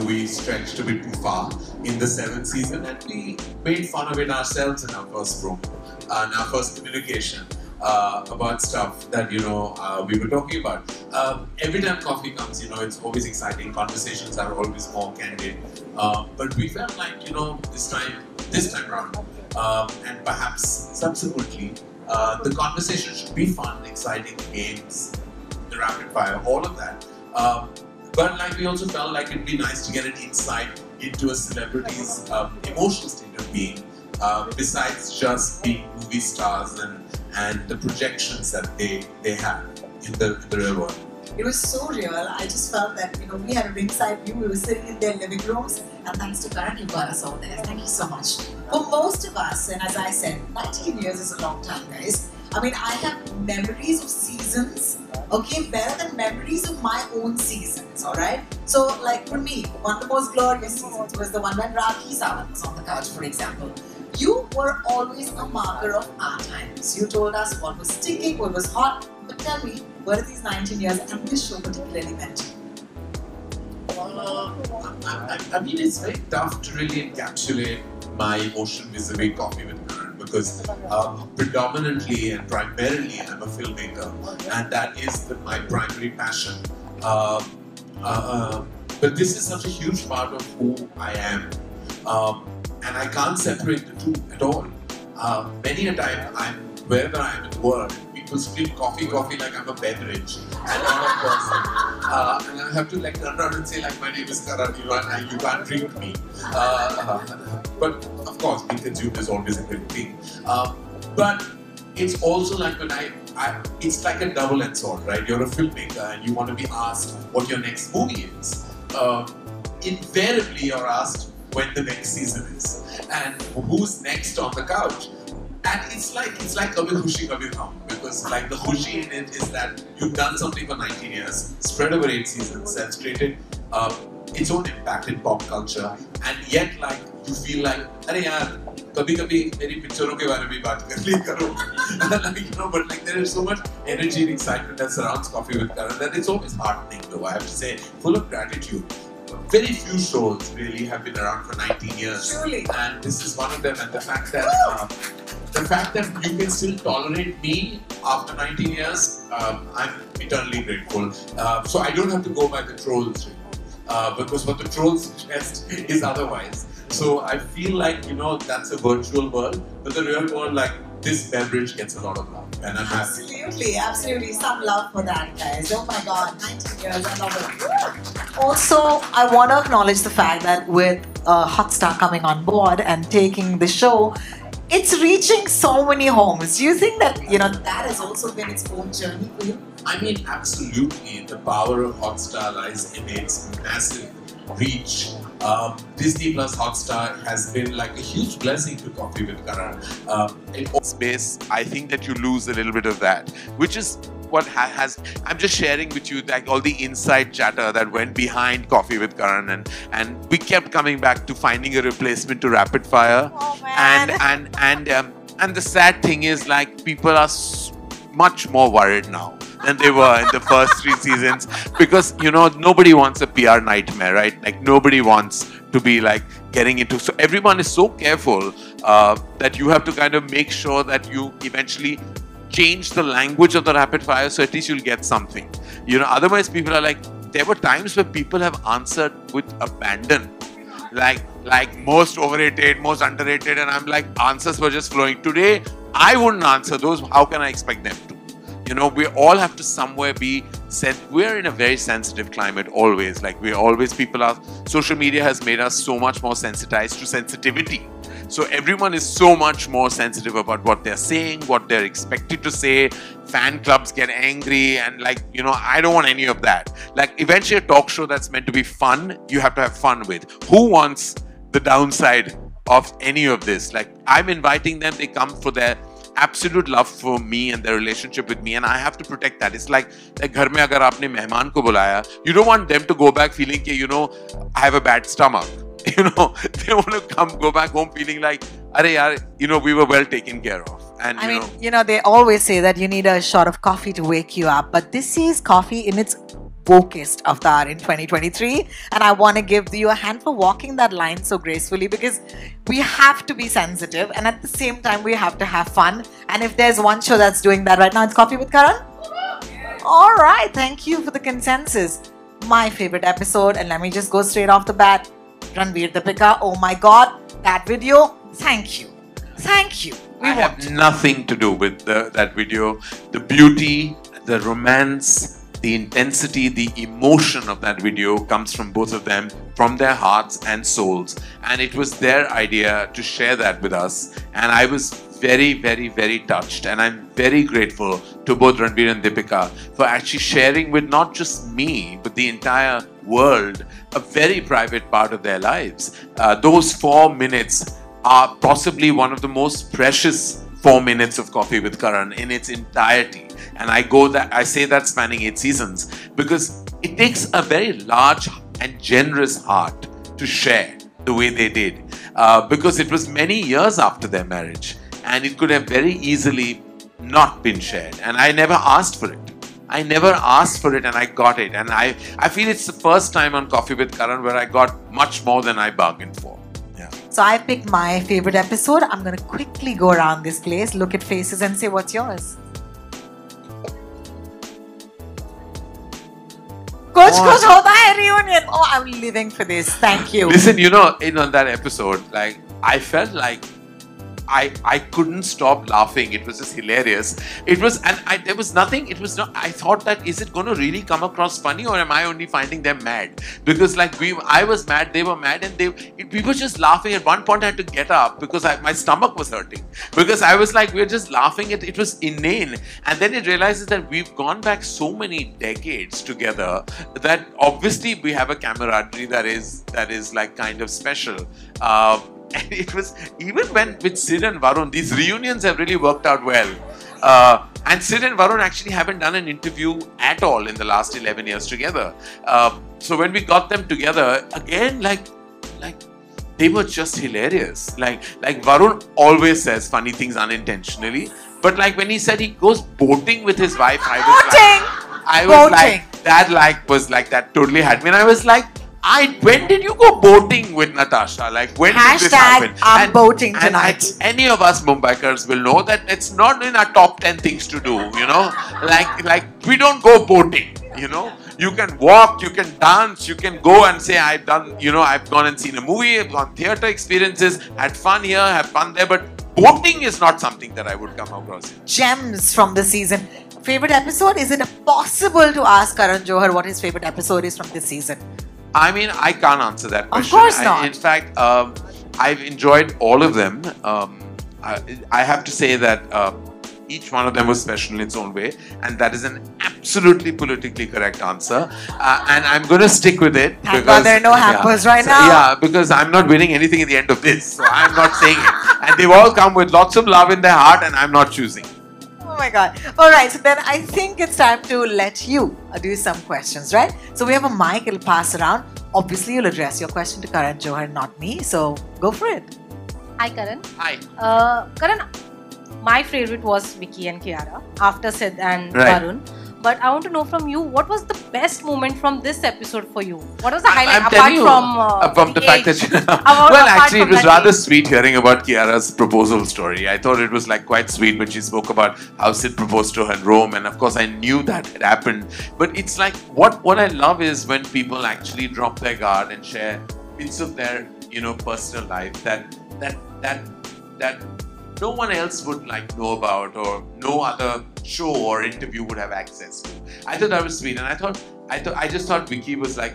we stretched a bit too far in the 7th season, and we made fun of it ourselves in our first promo, in our first communication about stuff that we were talking about. Every time coffee comes, it's always exciting. Conversations are always more candid, but we felt like this time around, and perhaps subsequently, the conversation should be fun, exciting, games, the rapid fire, all of that. But like we also felt like it'd be nice to get an insight into a celebrity's emotional state of being, besides just being movie stars and the projections that they have in the real world. It was so real. I just felt that we had a ringside view. We were sitting in their living rooms, and thanks to Karan, you got us all there. Thank you so much. For most of us, and as I said, 19 years is a long time, guys. I mean, I have memories of seasons, okay, better than memories of my own seasons, alright? So, like for me, one of the most glorious seasons was the one when Rakhi Sawant was on the couch, for example. You were always a marker of our times. You told us what was sticking, what was hot. But tell me, what are these 19 years and this show particularly meant to you? I mean, it's very tough to really encapsulate my emotion vis-a-vis Coffee with Karan, because predominantly and primarily I'm a filmmaker, and that is my primary passion. But this is such a huge part of who I am, and I can't separate the two at all. Many a time, wherever I am in the world, people scream coffee like I'm a beverage and not a person. And I have to turn around and say my name is Karan, you can't drink me. But of course, being consumed is always a good thing. But it's also like when it's like a double-edged sword, right? You're a filmmaker and you want to be asked what your next movie is. Invariably, you're asked when the next season is and who's next on the couch. And it's like Kabhi Khushi Kabhi Gham, because the khushi in it is that you've done something for 19 years, spread over 8 seasons, that's created its own impact in pop culture, and yet you feel like, "Arey yaar, kabhi meri picturon ke baare mein baat kar liya karo." But there is so much energy and excitement that surrounds Coffee with Karan that it's always heartening, though, I have to say, full of gratitude. Very few shows really have been around for 19 years. Truly. And this is one of them, and the fact that you can still tolerate me after 19 years, I'm eternally grateful. So I don't have to go by the trolls, because what the trolls suggest is otherwise. So I feel like, that's a virtual world, but the real world, this beverage gets a lot of love, and I'm happy. Absolutely. Some love for that, guys. Oh my God, 19 years, I love it. Also, I want to acknowledge the fact that with Hotstar coming on board and taking the show, it's reaching so many homes. Do you think that, that has also been its own journey for you? I mean, absolutely. The power of Hotstar lies in its massive reach. Disney Plus Hotstar has been a huge blessing to Coffee with Karan. In space, I think that you lose a little bit of that, which is what I'm just sharing with you all the inside chatter that went behind Coffee with Karan, and we kept coming back to finding a replacement to Rapid Fire. Oh, man. And the sad thing is people are much more worried now than they were in the first 3 seasons, because nobody wants a PR nightmare, right? Nobody wants to be getting into, so everyone is so careful that you have to kind of make sure that you eventually change the language of the rapid fire, so at least you'll get something. Otherwise people are there were times where people have answered with abandon, like most overrated, most underrated, and I'm answers were just flowing. Today I wouldn't answer those. How can I expect them to? We all have to somewhere be said. We're in a very sensitive climate always. Social media has made us so much more sensitized to sensitivity. So everyone is so much more sensitive about what they're saying, what they're expected to say. Fan clubs get angry, and I don't want any of that. Eventually a talk show that's meant to be fun, you have to have fun with. Who wants the downside of any of this? I'm inviting them, they come for their absolute love for me and their relationship with me, and I have to protect that. It's like घर में अगर आपने मेहमान को बुलाया, you don't want them to go back feeling कि I have a bad stomach. They want to go back home feeling अरे यार, we were well taken care of. And I mean, they always say that you need a shot of coffee to wake you up, but this is coffee in its wokest avatar in 2023. And I want to give you a hand for walking that line so gracefully, because we have to be sensitive and at the same time we have to have fun. And if there's one show that's doing that right now, it's Coffee with Karan. All right, thank you for the consensus. My favorite episode, and let me just go straight off the bat, Ranveer Deepika. Oh my God, that video. Thank you. Thank you. I have nothing to do with that video. The beauty, the romance, the intensity, the emotion of that video comes from both of them, from their hearts and souls. And it was their idea to share that with us. And I was very, very, very touched. And I'm very grateful to both Ranveer and Deepika for actually sharing with not just me, but the entire world, a very private part of their lives. Those 4 minutes are possibly one of the most precious 4 minutes of Coffee with Karan in its entirety. And I say that spanning 8 seasons, because it takes a very large and generous heart to share the way they did. Because it was many years after their marriage, and it could have very easily not been shared. And I never asked for it. I never asked for it and I got it. And I feel it's the first time on Coffee with Karan where I got much more than I bargained for. Yeah. So I picked my favorite episode. I'm going to quickly go around this place, look at faces and say, what's yours? Kuch hota hai reunion. Oh, I'm living for this. Thank you. Listen, on that episode, like, I felt like I couldn't stop laughing. It was just hilarious. It was, and there was nothing. It was not. I thought that, is it going to really come across funny, or am I only finding them mad? Because like I was mad, they were mad, and we were just laughing. At one point, I had to get up because my stomach was hurting. Because I was like, we're just laughing. It was inane. And then it realizes that we've gone back so many decades together that obviously we have a camaraderie that is like kind of special. And it was, even when with Sid and Varun, these reunions have really worked out well. And Sid and Varun actually haven't done an interview at all in the last 11 years together. So when we got them together, again, like they were just hilarious. Like Varun always says funny things unintentionally. But like when he said he goes boating with his wife, I was like, that was like, that totally had me. And I was like, when did you go boating with Natasha? Like, when did this happen? I'm boating tonight. And any of us Mumbaikars will know that it's not in our top 10 things to do, Like we don't go boating, You can walk, you can dance, you can go and say, I've gone and seen a movie, I've gone theatre experiences, had fun here, had fun there, but boating is not something that I would come across. Gems from the season. Favorite episode? Is it possible to ask Karan Johar what his favorite episode is from this season? I mean, I can't answer that question. Of course not. In fact, I've enjoyed all of them. I have to say that each one of them was special in its own way, and that is an absolutely politically correct answer. And I'm going to stick with it. Thank God there are no hampers right now. Yeah, because I'm not winning anything at the end of this, so I'm not saying it. And they've all come with lots of love in their heart, and I'm not choosing. Oh my God. All right. So then I think it's time to let you do some questions, right? So we have a mic. It'll pass around. Obviously, you'll address your question to Karan Johar, not me. So go for it. Hi, Karan. Hi. Karan, my favorite was Vicky and Kiara after Sid and Varun. But I want to know from you, what was the best moment from this episode for you? What was the highlight from the fact that well, actually, it was rather sweet hearing about Kiara's proposal story. I thought it was like quite sweet when she spoke about how Sid proposed to her in Rome, and of course, I knew that had happened. But it's like what I love is when people actually drop their guard and share bits of their personal life that no one else would know about, or no other show or interview would have access to. I thought that was sweet, and I just thought Vicky was like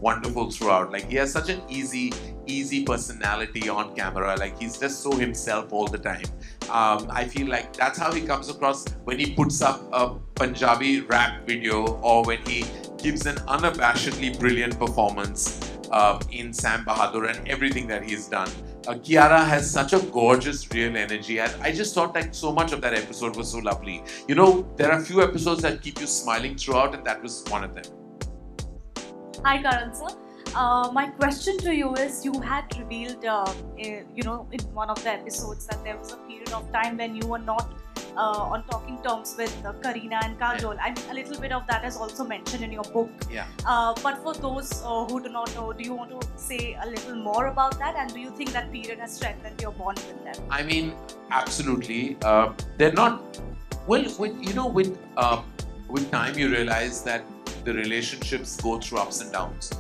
wonderful throughout. Like, he has such an easy personality on camera. Like, he's just so himself all the time. I feel like that's how he comes across when he puts up a Punjabi rap video, or when he gives an unabashedly brilliant performance in Sam Bahadur and everything that he's done. Kiara has such a gorgeous, real energy, and I just thought that so much of that episode was so lovely. There are a few episodes that keep you smiling throughout, and that was one of them. Hi, Karan sir. My question to you is, you had revealed, in one of the episodes that there was a period of time when you were not on talking terms with Kareena and Kajol. I mean, a little bit of that is also mentioned in your book. Yeah. But for those who do not know, do you want to say a little more about that? And do you think that period has strengthened your bond with them? I mean, absolutely. They're not. Well, with time you realize that the relationships go through ups and downs.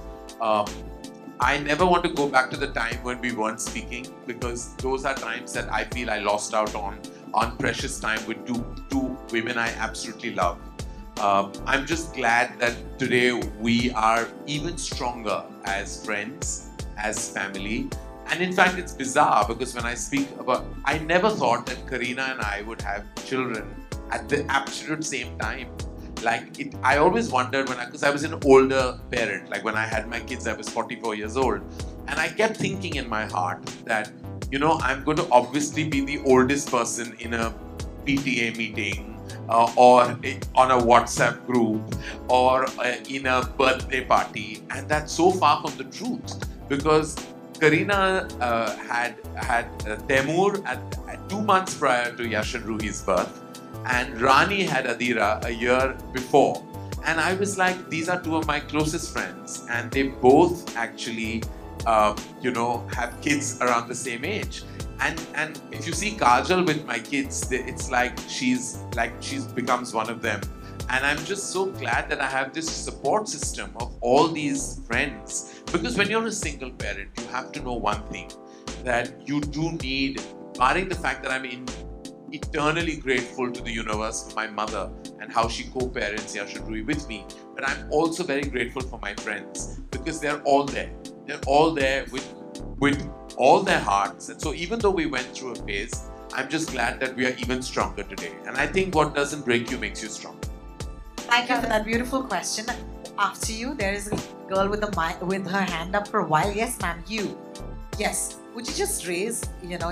I never want to go back to the time when we weren't speaking, because those are times that I feel I lost out on precious time with two women I absolutely love. I'm just glad that today we are even stronger as friends, as family. And in fact, it's bizarre because when I speak about, I never thought that Kareena and I would have children at the absolute same time. I always wondered because I was an older parent. Like when I had my kids, I was 44 years old. And I kept thinking in my heart that, I'm going to obviously be the oldest person in a PTA meeting or on a WhatsApp group or in a birthday party. And that's so far from the truth, because Kareena had Temur at 2 months prior to Yash and Ruhi's birth. And Rani had Adira a year before. And I was like, these are two of my closest friends. And they both actually, have kids around the same age. And if you see Kajol with my kids, it's like she's becomes one of them. And I'm just so glad that I have this support system of all these friends. Because when you're a single parent, you have to know one thing, that you do need, barring the fact that I'm eternally grateful to the universe for my mother and how she co-parents Yash and Ruhi with me. But I'm also very grateful for my friends, because they're all there. They're all there with all their hearts. And so even though we went through a phase, I'm just glad that we are even stronger today. And I think what doesn't break you makes you stronger. Thank you for that beautiful question. After you, there is a girl with her hand up for a while. Yes, ma'am, you. Yes. Would you just raise,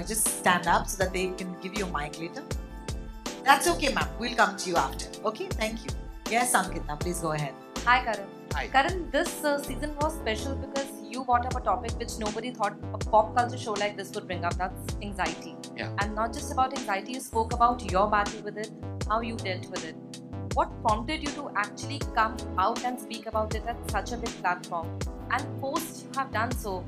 just stand up so that they can give you a mic later? That's okay, ma'am. We'll come to you after. Okay, thank you. Yes, Ankita, please go ahead. Hi, Karan. Hi. Karan, this season was special because you brought up a topic which nobody thought a pop culture show like this would bring up. That's anxiety. Yeah. And not just about anxiety, you spoke about your battle with it, how you dealt with it. What prompted you to actually come out and speak about it at such a big platform? And post you have done so,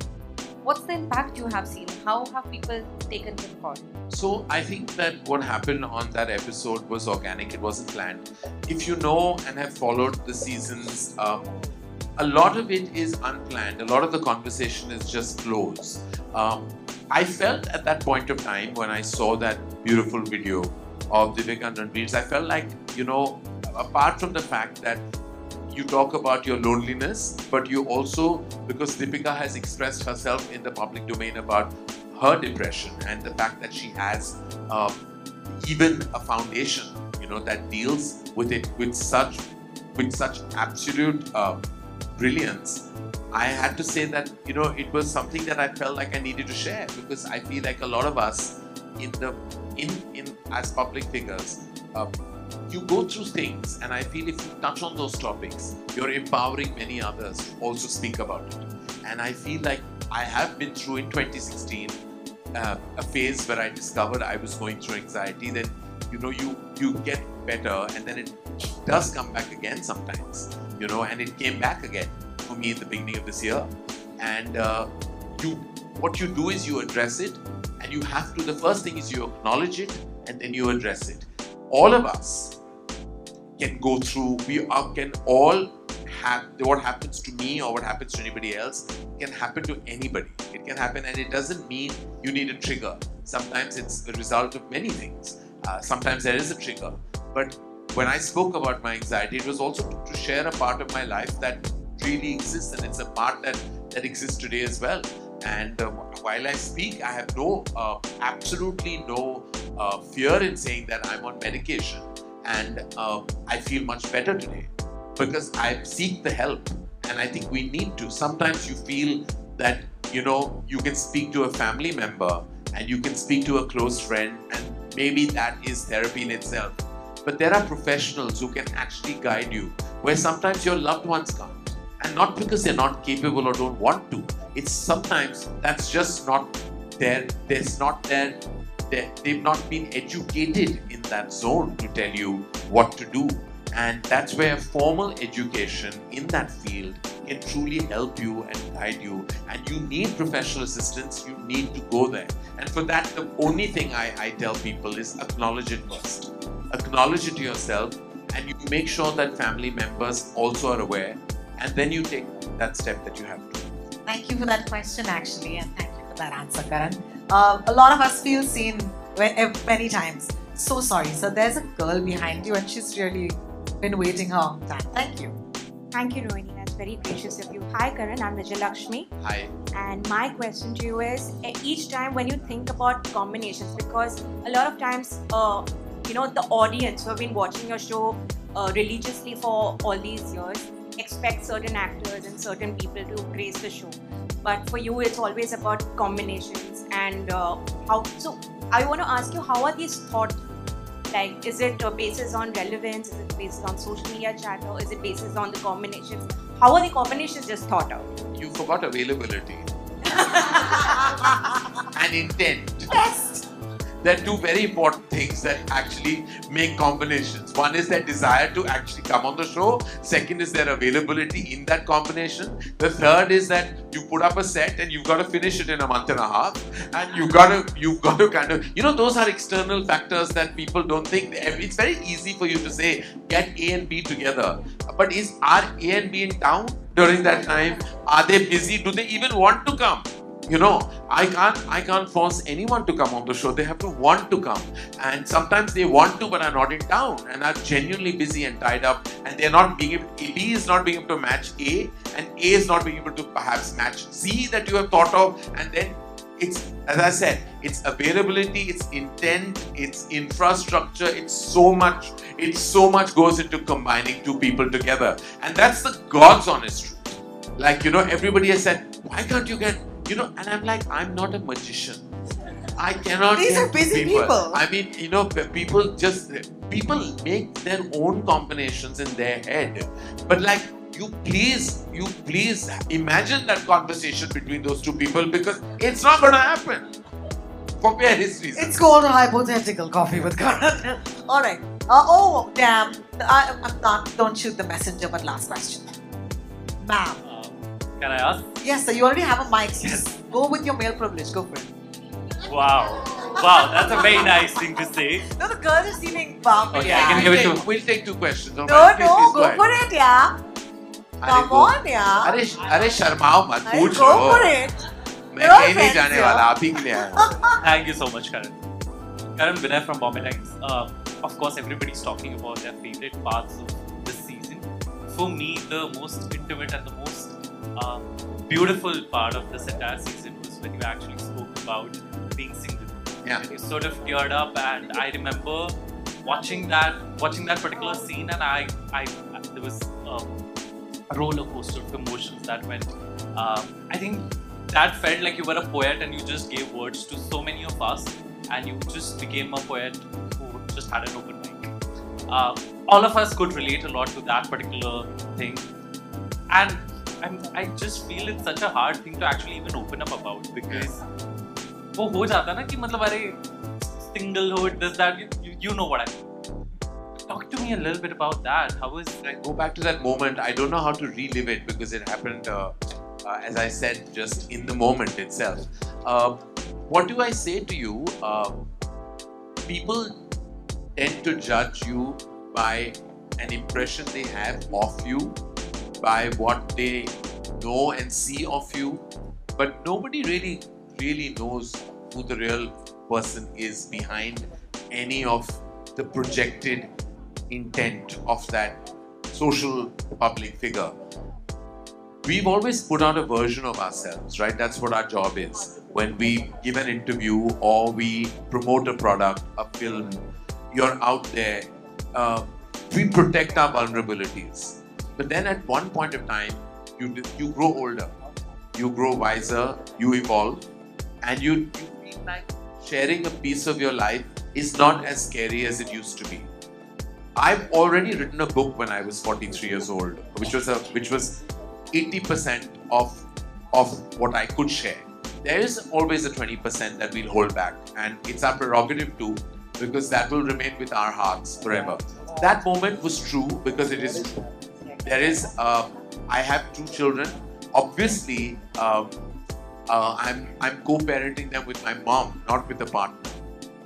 what's the impact you have seen? How have people taken to the call? So I think that what happened on that episode was organic. It wasn't planned. If you know and have followed the seasons, a lot of it is unplanned. A lot of the conversation is just flows. I felt at that point of time when I saw that beautiful video of Deepika-Ranveer, I felt like, apart from the fact that you talk about your loneliness, but you also, because Deepika has expressed herself in the public domain about her depression and the fact that she has even a foundation, that deals with it with such absolute brilliance. I had to say that, it was something that I felt like I needed to share, because I feel like a lot of us as public figures, you go through things, and I feel if you touch on those topics, you're empowering many others to also speak about it. And I feel like I have been through in 2016 a phase where I discovered I was going through anxiety. Then you get better, and then it does come back again sometimes. And it came back again for me in the beginning of this year. And what you do is you address it, and you have to. The first thing is you acknowledge it, and then you address it. All of us can go through, can all have, what happens to me or what happens to anybody else can happen to anybody. It can happen, and it doesn't mean you need a trigger. Sometimes it's the result of many things. Sometimes there is a trigger. But when I spoke about my anxiety, it was also to share a part of my life that really exists, and it's a part that exists today as well. And while I speak, I have absolutely no fear in saying that I'm on medication, and I feel much better today because I seek the help, and I think we need to. Sometimes you feel that you can speak to a family member and you can speak to a close friend, and maybe that is therapy in itself. But there are professionals who can actually guide you, where sometimes your loved ones can't. And not because they're not capable or don't want to. It's sometimes that's just not their they've not been educated in that zone to tell you what to do. And that's where formal education in that field can truly help you and guide you. And you need professional assistance, you need to go there. And for that, the only thing I tell people is acknowledge it first. Acknowledge it to yourself, and you make sure that family members also are aware, and then you take that step that you have to. Thank you for that question, actually, and thank you for that answer, Karan. A lot of us feel seen many times. So sorry. So there's a girl behind you, and she's really been waiting her own time. Thank you. Thank you, Rohini. That's very gracious of you. Hi, Karan. I'm Vijay Lakshmi. Hi. And my question to you is, each time when you think about combinations, because a lot of times, the audience who have been watching your show religiously for all these years expect certain actors and certain people to grace the show. But for you, it's always about combinations and how. So I want to ask you, how are these thought? Like, is it basis on relevance? Is it based on social media chatter? Is it basis on the combinations? How are the combinations just thought out? You forgot availability and intent. Yes. There are two very important things that actually make combinations. One is their desire to actually come on the show. Second is their availability in that combination. The third is that you put up a set and you've got to finish it in a month and a half. And you've got to kind of, those are external factors that people don't think. It's very easy for you to say, get A and B together. But are A and B in town during that time? Are they busy? Do they even want to come? I can't force anyone to come on the show. They have to want to come. And sometimes they want to but are not in town and are genuinely busy and tied up, and they're not being able, B is not being able to match A, and A is not being able to perhaps match C that you have thought of. And then it's, as I said, it's availability, it's intent, it's infrastructure, it's so much goes into combining two people together. And that's the God's honest truth. Like, everybody has said, why can't you get, and I'm like, I'm not a magician. I cannot. These are busy people. I mean, people make their own combinations in their head. But like, you please imagine that conversation between those two people, because it's not going to happen. For various reasons. It's called a hypothetical coffee with Karan. All right. Oh, damn. I'm not. Don't shoot the messenger, but last question. Ma'am. Can I ask? Yes, sir. You already have a mic. Just go with your male privilege. Go for it. Wow. Wow, that's a very nice thing to say. No, the girl is seeming bummed. Okay, I can give it to... We'll take two questions. No, go for it, yeah. Come on, yeah. अरे शर्माओ मत, पूछ Go low. for it. मैं कहीं नहीं जाने वाला, आप ही के लिए आया. Thank you so much, Karan. Karan, Vinay from Bombay Times. Of course, everybody's talking about their favorite parts of this season. For me, the most intimate and the most beautiful part of this entire season was when you actually spoke about being single. Yeah. And you sort of teared up, and I remember watching that particular scene, and there was a roller coaster of emotions that went. I think that felt like you were a poet and you just gave words to so many of us, and you just became a poet who just had an open mic. All of us could relate a lot to that particular thing, and I just feel it's such a hard thing to actually even open up about, because वो हो जाता ना कि मतलब अरे singlehood, this, that, you know what I mean. Talk to me a little bit about that. How is I go back to that moment. I don't know how to relive it because it happened, as I said, just in the moment itself. What do I say to you? People tend to judge you by an impression they have of you, by what they know and see of you, but nobody really knows who the real person is behind any of the projected intent of that social public figure. We've always put out a version of ourselves, right? That's what our job is. When we give an interview or we promote a product, a film, you're out there, we protect our vulnerabilities. But then at one point of time, you grow older, you grow wiser, you evolve, and you feel like sharing a piece of your life is not as scary as it used to be. I've already written a book when I was 43 years old, which was 80% of what I could share. there is always a 20% that we'll hold back, and it's our prerogative too, because that will remain with our hearts forever. That moment was true because it is true. There is, I have 2 children. Obviously, I'm co-parenting them with my mom, not with a partner.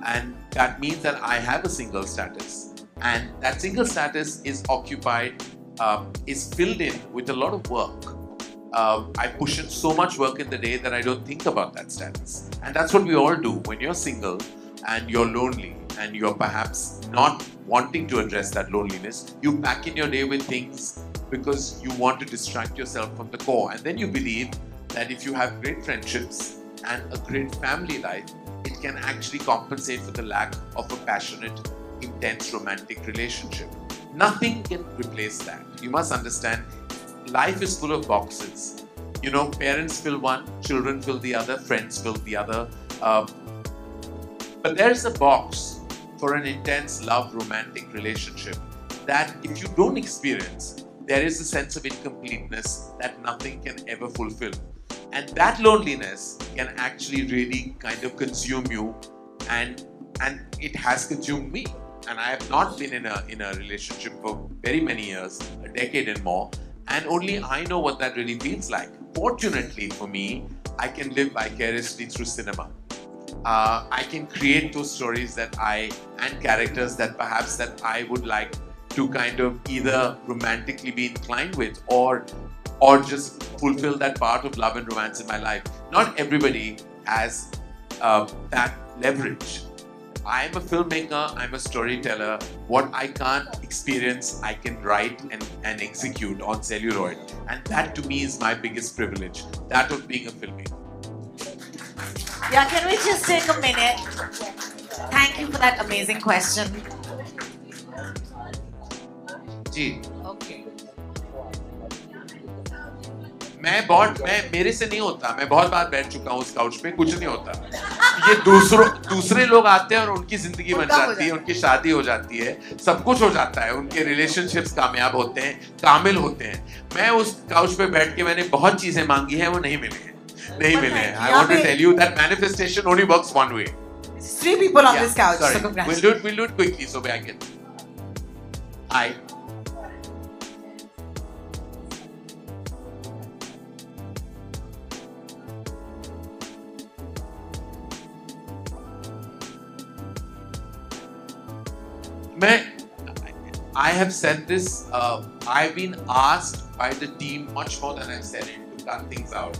And that means that I have a single status. And that single status is occupied, is filled in with a lot of work. I push in so much work in the day that I don't think about that status. And that's what we all do. When you're single and you're lonely and you're perhaps not wanting to address that loneliness, you pack in your day with things because you want to distract yourself from the core. And then you believe that if you have great friendships and a great family life, it can actually compensate for the lack of a passionate, intense romantic relationship. Nothing can replace that. You must understand, life is full of boxes. You know, parents fill one, children fill the other, friends fill the other. But there's a box for an intense love romantic relationship that if you don't experience, there is a sense of incompleteness that nothing can ever fulfill. And that loneliness can actually really kind of consume you, and it has consumed me. And I have not been in a relationship for very many years, a decade and more, and only I know what that really feels like. Fortunately for me, I can live vicariously through cinema. I can create those stories and characters that perhaps that I would like to kind of either romantically be inclined with or just fulfill that part of love and romance in my life. Not everybody has that leverage. I'm a filmmaker, I'm a storyteller. What I can't experience, I can write and execute on celluloid. And that to me is my biggest privilege, that of being a filmmaker. Yeah, can we just take a minute? Thank you for that amazing question. Ji. Okay. मेरे से नहीं होता, मैं बहुत बार बैठ चुका हूँ उस काउच पे, कुछ नहीं होता। ये दूसरे लोग आते हैं और उनकी जिंदगी बन जाती है, उनकी शादी हो जाती है, सब कुछ हो जाता है, उनके रिलेशनशिप्स कामयाब होते हैं, कामिल होते हैं। मैं उस काउच पे बैठ के मैंने बहुत चीजें मांगी हैं, वो नहीं मिली हैं, नहीं मिले हैं। I want to tell you that manifestation only works one way. 3 people on this couch. Sorry. So congratulations. We'll do it quickly so I can. Hi. I have said this, I've been asked by the team much more than I've said it to cut things out.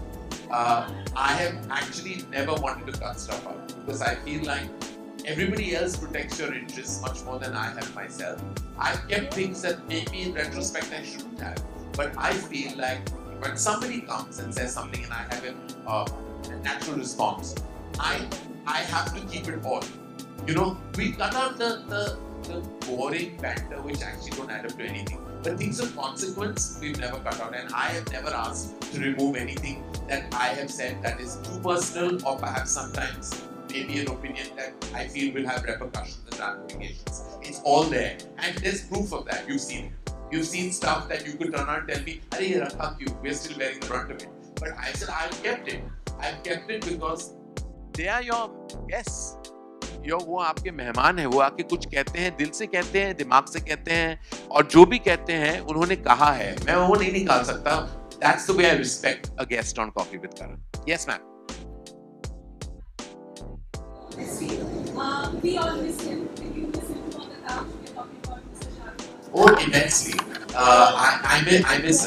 I have actually never wanted to cut stuff out because I feel like everybody else protects your interests much more than I have myself. I've kept things that maybe in retrospect I shouldn't have, but I feel like when somebody comes and says something and I have a natural response, I have to keep it all. You know, we cut out the boring banter which actually don't add up to anything. But things of consequence, we've never cut out, and I have never asked to remove anything that I have said that is too personal or perhaps sometimes maybe an opinion that I feel will have repercussions and ramifications. It's all there, and there's proof of that. You've seen it. You've seen stuff that you could turn around and tell me, "Arey, fuck you, we're still bearing the brunt of it." But I said, I've kept it. I've kept it because they are your guests. वो आपके मेहमान हैं, वो आके कुछ कहते हैं, दिल से कहते हैं, दिमाग से कहते हैं, और जो भी कहते हैं उन्होंने कहा है, मैं वो नहीं निकाल सकता. That's the way I respect a guest on Coffee with Karan. Yes, ma'am. We all miss him. Did you miss him on the couch? We're talking about Mr. Shah Rukh Khan. Oh, immensely. I miss,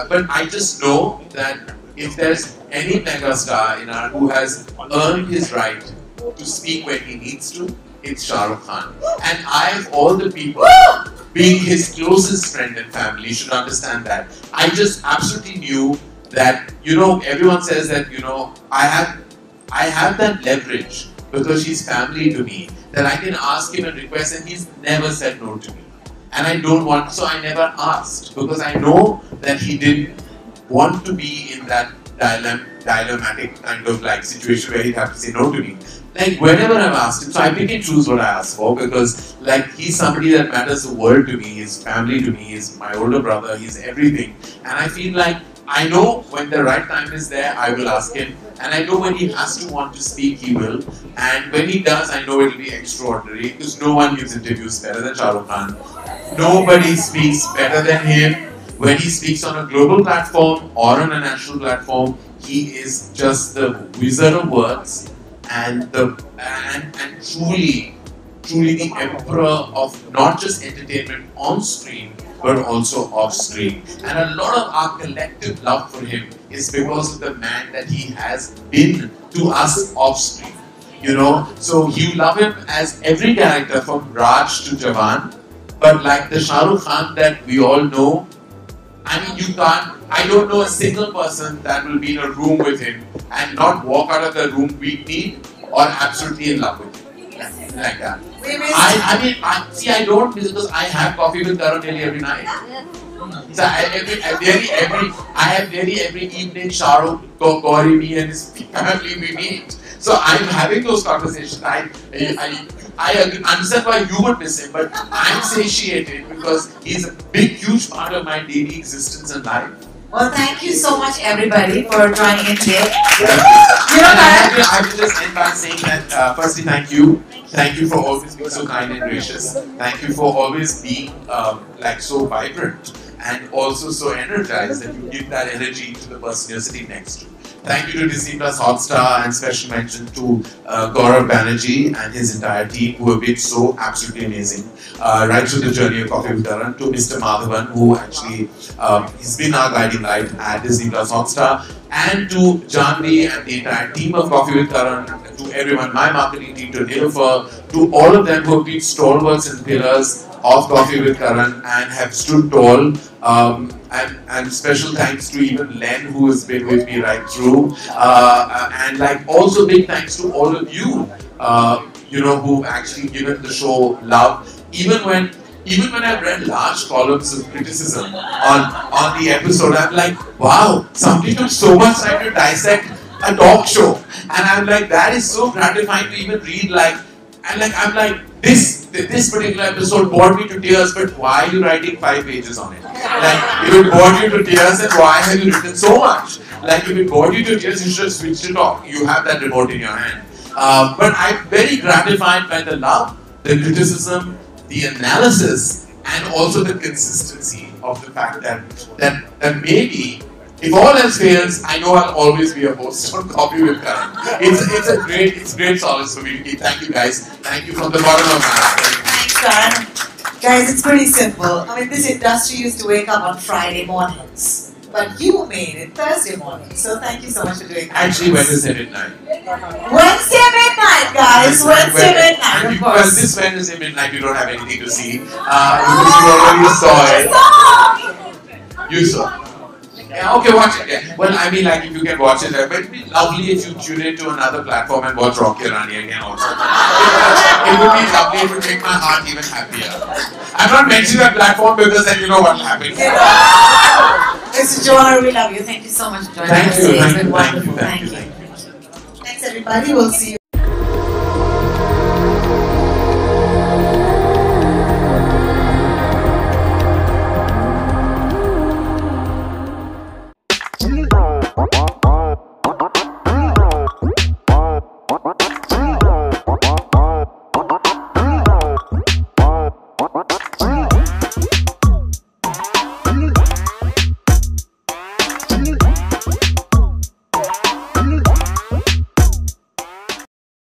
but I just know that if there's any megastar in our who has earned his right to speak when he needs to, it's Shah Rukh Khan. And I, all the people, being his closest friend and family, should understand that. I just absolutely knew that, you know, everyone says that, you know, I have that leverage because he's family to me, that I can ask him and request, and he's never said no to me. And I don't want, so I never asked, because I know that he didn't want to be in that dilemmatic kind of like situation where he'd have to say no to me. Like whenever I've asked him, so I pick and choose what I ask for, because like he's somebody that matters the world to me, his family to me, he's my older brother, he's everything. And I feel like I know when the right time is there, I will ask him. And I know when he has to want to speak, he will. And when he does, I know it will be extraordinary because no one gives interviews better than Shah Rukh Khan. Nobody speaks better than him. When he speaks on a global platform or on a national platform, he is just the wizard of words and truly the emperor of not just entertainment on screen, but also off screen. And a lot of our collective love for him is because of the man that he has been to us off screen. You know, so you love him as every character from Raj to Jawan, but like the Shah Rukh Khan that we all know, I mean, you can't, I don't know a single person that will be in a room with him and not walk out of the room weak-kneed or absolutely in love with him. Like that. I don't, because I have coffee with Karan nearly every night. So I have nearly every evening Shah Rukh, Gauri, me and his family, we meet. So I'm having those conversations. I understand why you would miss him, but I'm satiated because he's a big, huge part of my daily existence and life. Well, thank you so much, everybody, for joining in today. I will just end by saying that, firstly, thank you. Thank you for always being so kind and gracious. Thank you for always being like so vibrant and also so energized that you give that energy to the person you're sitting next to. Thank you to Disney Plus Hotstar and special mention to Gaurav Banerjee and his entire team who have been so absolutely amazing. Right through the journey of Koffee With Karan, to Mr. Madhavan who actually he's been our guiding light at Disney Plus Hotstar, and to Janvi and the entire team of Koffee With Karan, to everyone, my marketing team, to Nilofer, to all of them who have been stalwarts and pillars of Koffee With Karan and have stood tall. And special thanks to even Len who has been with me right through, and like also big thanks to all of you, you know, who've actually given the show love. Even when I've read large columns of criticism on the episode, I'm like, wow, somebody took so much time to dissect a talk show, and I'm like, that is so gratifying to even read. Like, and like I'm like, this particular episode bored me to tears, but why are you writing 5 pages on it? Like, if it bored you to tears, then why have you written so much? Like, if it bored you to tears, you should have switched it off. You have that remote in your hand. But I'm very gratified by the love, the criticism, the analysis, and also the consistency of the fact that maybe, if all else fails, I know I'll always be a host on Koffee With Karan. It's great solace for me to keep. Thank you guys. Thank you from the bottom of my heart. Thanks, Karan. Guys, it's pretty simple. I mean, this industry used to wake up on Friday mornings, but you made it Thursday morning. So thank you so much for doing that. Actually, Wednesday midnight. Wednesday midnight, guys. Wednesday midnight, of Well, course. this Wednesday midnight, you don't have anything to see because you already saw it. You saw. Yeah, okay, watch it. Yeah. Well, I mean, like, if you can watch it, but it'd be lovely if you tune into another platform and watch Rocky Rani again also. It would be lovely. It would make my heart even happier. I'm not mentioning that platform because then you know what happened. Mr. Johar, we love you. Thank you so much for joining us. Thank you. It's been Thank you. wonderful. Thank you. Thanks, everybody. We'll see you.